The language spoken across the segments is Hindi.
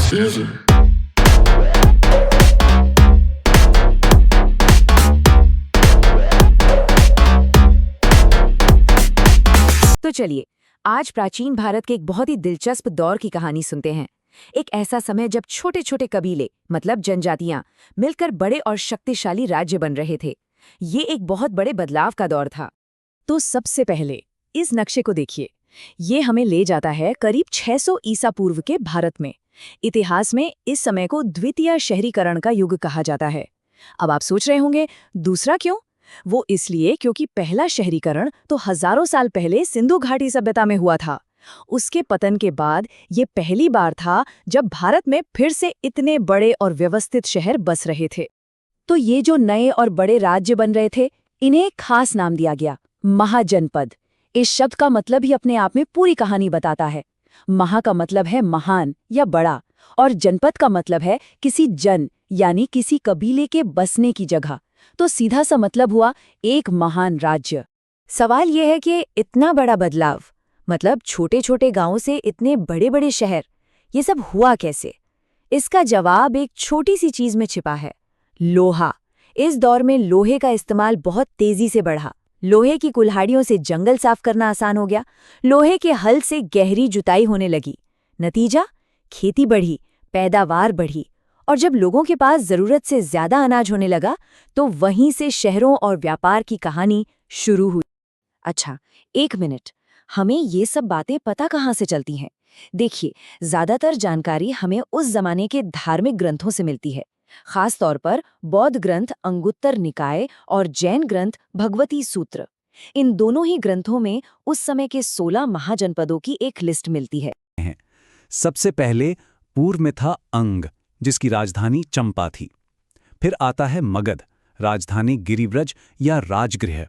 Easy. तो चलिए आज प्राचीन भारत के एक बहुत ही दिलचस्प दौर की कहानी सुनते हैं। एक ऐसा समय जब छोटे छोटे कबीले मतलब जनजातियां मिलकर बड़े और शक्तिशाली राज्य बन रहे थे। ये एक बहुत बड़े बदलाव का दौर था। तो सबसे पहले इस नक्शे को देखिए। ये हमें ले जाता है करीब 600 ईसा पूर्व के भारत में। इतिहास में इस समय को द्वितीय शहरीकरण का युग कहा जाता है। अब आप सोच रहे होंगे दूसरा क्यों? वो इसलिए क्योंकि पहला शहरीकरण तो हजारों साल पहले सिंधु घाटी सभ्यता में हुआ था। उसके पतन के बाद ये पहली बार था जब भारत में फिर से इतने बड़े और व्यवस्थित शहर बस रहे थे। तो ये जो नए और बड़े राज्य बन रहे थे, इन्हें एक खास नाम दिया गया, महाजनपद। इस शब्द का मतलब ही अपने आप में पूरी कहानी बताता है। महा का मतलब है महान या बड़ा, और जनपद का मतलब है किसी जन यानी किसी कबीले के बसने की जगह। तो सीधा सा मतलब हुआ एक महान राज्य। सवाल यह है कि इतना बड़ा बदलाव, मतलब छोटे छोटे गांवों से इतने बड़े बड़े शहर, ये सब हुआ कैसे? इसका जवाब एक छोटी सी चीज में छिपा है, लोहा। इस दौर में लोहे का इस्तेमाल बहुत तेजी से बढ़ा। लोहे की कुल्हाड़ियों से जंगल साफ करना आसान हो गया। लोहे के हल से गहरी जुताई होने लगी। नतीजा, खेती बढ़ी, पैदावार बढ़ी, और जब लोगों के पास जरूरत से ज्यादा अनाज होने लगा तो वहीं से शहरों और व्यापार की कहानी शुरू हुई। अच्छा, एक मिनट, हमें ये सब बातें पता कहाँ से चलती हैं? देखिए, ज्यादातर जानकारी हमें उस जमाने के धार्मिक ग्रंथों से मिलती है, खास तौर पर बौद्ध ग्रंथ अंगुत्तर निकाय और जैन ग्रंथ भगवती सूत्र। इन दोनों ही ग्रंथों में उस समय के 16 महाजनपदों की एक लिस्ट मिलती है। सबसे पहले पूर्व में था अंग, जिसकी राजधानी चंपा थी। फिर आता है मगध, राजधानी गिरिव्रज या राजगृह।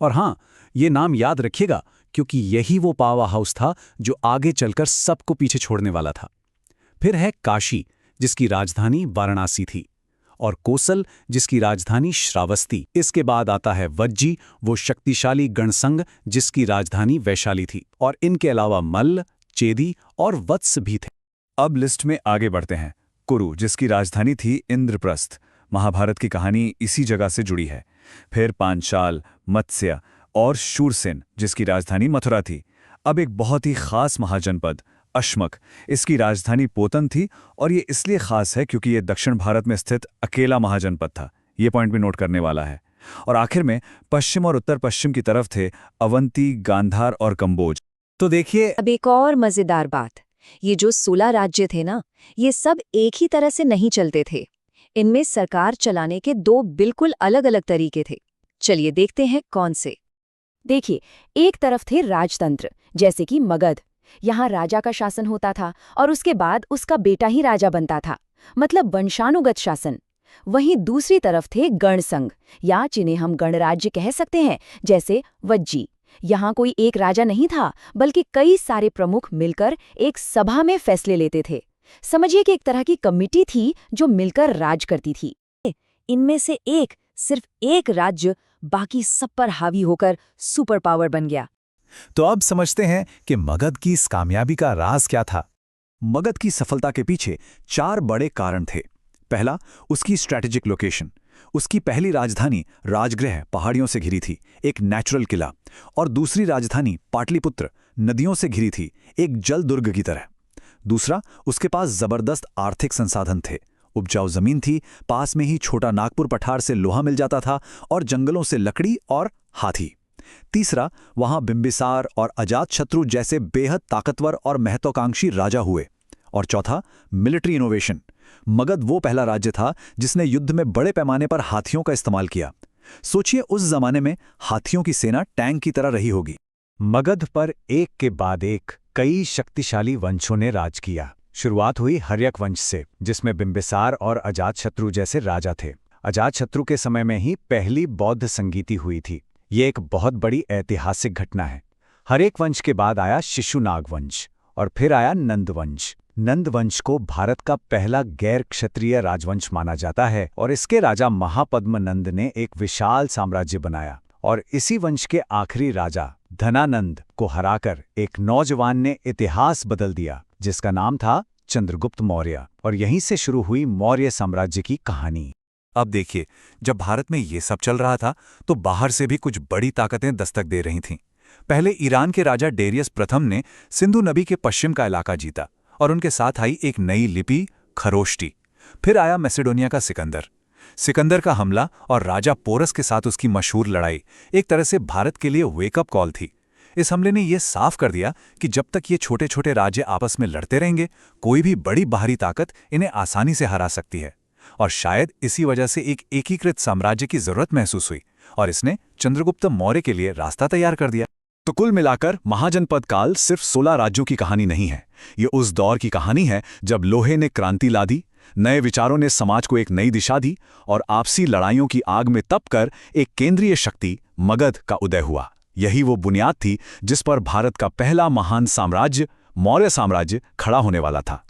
और हाँ, ये नाम याद रखिएगा क्योंकि यही वो पावर हाउस था जो आगे चलकर सबको पीछे छोड़ने वाला था। फिर है काशी, जिसकी राजधानी वाराणसी थी, और कोसल, जिसकी राजधानी श्रावस्ती। इसके बाद आता है वज्जी, वो शक्तिशाली गणसंघ जिसकी राजधानी वैशाली थी, और इनके अलावा मल्ल, चेदी और वत्स भी थे। अब लिस्ट में आगे बढ़ते हैं। कुरु, जिसकी राजधानी थी इंद्रप्रस्थ। महाभारत की कहानी इसी जगह से जुड़ी है। फिर पांचाल, मत्स्य और शूरसेन, जिसकी राजधानी मथुरा थी। अब एक बहुत ही खास महाजनपद अश्मक, इसकी राजधानी पोतन थी, और ये इसलिए खास है क्योंकि ये दक्षिण भारत में स्थित अकेला महाजनपद था। ये पॉइंट भी नोट करने वाला है। और आखिर में पश्चिम और उत्तर पश्चिम की तरफ थे अवंती, गांधार और कंबोज। तो देखिए, अब एक और मजेदार बात, ये जो 16 राज्य थे ना, ये सब एक ही तरह से नहीं चलते थे। इनमें सरकार चलाने के 2 बिल्कुल अलग अलग तरीके थे। चलिए देखते हैं कौन से। देखिए, एक तरफ थे राजतंत्र, जैसे कि मगध। यहाँ राजा का शासन होता था और उसके बाद उसका बेटा ही राजा बनता था, मतलब वंशानुगत शासन। वहीं दूसरी तरफ थे गणसंघ, या जिन्हें हम गणराज्य कह सकते हैं, जैसे वज्जी। यहाँ कोई एक राजा नहीं था, बल्कि कई सारे प्रमुख मिलकर एक सभा में फैसले लेते थे। समझिए कि एक तरह की कमिटी थी जो मिलकर राज करती थी। इनमें से सिर्फ एक राज्य बाकी सब पर हावी होकर सुपर पावर बन गया। तो अब समझते हैं कि मगध की इस कामयाबी का राज क्या था। मगध की सफलता के पीछे 4 बड़े कारण थे। पहला, उसकी स्ट्रैटेजिक लोकेशन। उसकी पहली राजधानी राजगृह पहाड़ियों से घिरी थी, एक नेचुरल किला। और दूसरी राजधानी पाटलिपुत्र नदियों से घिरी थी, एक जल दुर्ग की तरह। दूसरा, उसके पास जबरदस्त आर्थिक संसाधन थे। उपजाऊ जमीन थी, पास में ही छोटा नागपुर पठार से लोहा मिल जाता था, और जंगलों से लकड़ी और हाथी। तीसरा, वहां बिंबिसार और अजातशत्रु जैसे बेहद ताकतवर और महत्वाकांक्षी राजा हुए। और चौथा, मिलिट्री इनोवेशन। मगध वो पहला राज्य था जिसने युद्ध में बड़े पैमाने पर हाथियों का इस्तेमाल किया। सोचिए, उस जमाने में हाथियों की सेना टैंक की तरह रही होगी। मगध पर एक के बाद एक कई शक्तिशाली वंशों ने राज किया। शुरुआत हुई हर्यक वंश से, जिसमें बिंबिसार और अजातशत्रु जैसे राजा थे। अजातशत्रु के समय में ही पहली बौद्ध संगीति हुई थी। ये एक बहुत बड़ी ऐतिहासिक घटना है। हर्यक वंश के बाद आया शिशुनाग वंश, और फिर आया नंद वंश। नंद वंश को भारत का पहला गैर क्षत्रिय राजवंश माना जाता है, और इसके राजा महापद्म नंद ने एक विशाल साम्राज्य बनाया। और इसी वंश के आखिरी राजा धनानंद को हराकर एक नौजवान ने इतिहास बदल दिया, जिसका नाम था चंद्रगुप्त मौर्य, और यहीं से शुरू हुई मौर्य साम्राज्य की कहानी। अब देखिए, जब भारत में ये सब चल रहा था तो बाहर से भी कुछ बड़ी ताकतें दस्तक दे रही थीं। पहले ईरान के राजा डेरियस प्रथम ने सिंधु नदी के पश्चिम का इलाका जीता और उनके साथ आई एक नई लिपि खरोष्टी। फिर आया मैसेडोनिया का सिकंदर। सिकंदर का हमला और राजा पोरस के साथ उसकी मशहूर लड़ाई एक तरह से भारत के लिए वेकअप कॉल थी। इस हमले ने यह साफ कर दिया कि जब तक ये छोटे छोटे राज्य आपस में लड़ते रहेंगे, कोई भी बड़ी बाहरी ताकत इन्हें आसानी से हरा सकती है। और शायद इसी वजह से एक एकीकृत साम्राज्य की जरूरत महसूस हुई और इसने चंद्रगुप्त मौर्य के लिए रास्ता तैयार कर दिया। तो कुल मिलाकर महाजनपद काल सिर्फ 16 राज्यों की कहानी नहीं है। ये उस दौर की कहानी है जब लोहे ने क्रांति ला दी, नए विचारों ने समाज को एक नई दिशा दी और आपसी लड़ाइयों की आग में तपकर एक केंद्रीय शक्ति मगध का उदय हुआ। यही वो बुनियाद थी जिस पर भारत का पहला महान साम्राज्य, मौर्य साम्राज्य, खड़ा होने वाला था।